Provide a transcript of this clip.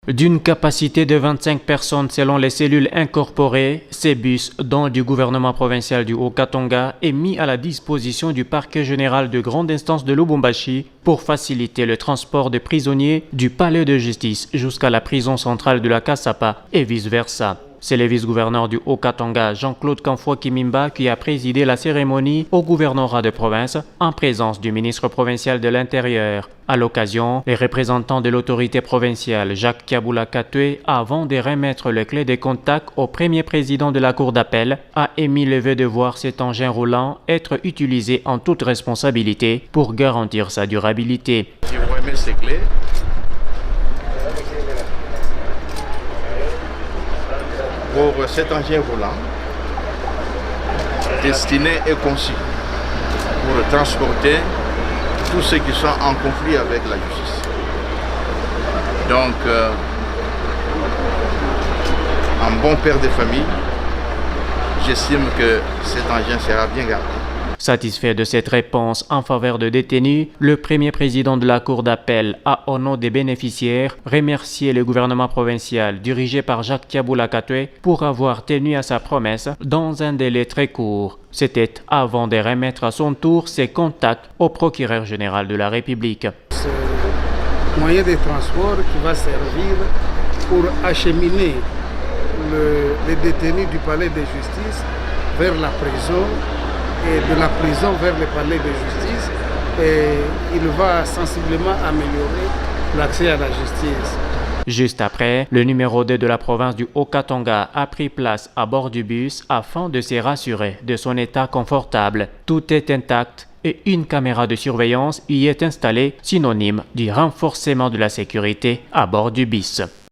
D'une capacité de 25 personnes selon les cellules incorporées, ces bus, dont du gouvernement provincial du Haut-Katanga, est mis à la disposition du parquet général de grande instance de Lubumbashi pour faciliter le transport des prisonniers du palais de justice jusqu'à la prison centrale de la Kasapa et vice-versa. C'est le vice-gouverneur du Haut-Katanga, Jean-Claude Kamfwa-Kimimba, qui a présidé la cérémonie au gouvernorat de province en présence du ministre provincial de l'Intérieur. À l'occasion, les représentants de l'autorité provinciale, Jacques Kiabula Katwe, avant de remettre les clés de contact au premier président de la cour d'appel, a émis le vœu de voir cet engin roulant être utilisé en toute responsabilité pour garantir sa durabilité. Je vous remets ces clés. Pour cet engin roulant, destiné et conçu pour transporter tous ceux qui sont en conflit avec la justice. Donc, en bon père de famille, j'estime que cet engin sera bien gardé. Satisfait de cette réponse en faveur de détenus, le premier président de la cour d'appel a, au nom des bénéficiaires, remercié le gouvernement provincial dirigé par Jacques Kiabula Katwe pour avoir tenu à sa promesse dans un délai très court. C'était avant de remettre à son tour ses contacts au procureur général de la République. Ce moyen de transport qui va servir pour acheminer les détenus du palais de justice vers la prison et de la prison vers le palais de justice, et il va sensiblement améliorer l'accès à la justice. Juste après, le numéro 2 de la province du Haut-Katanga a pris place à bord du bus afin de se rassurer de son état confortable. Tout est intact et une caméra de surveillance y est installée, synonyme du renforcement de la sécurité à bord du bus.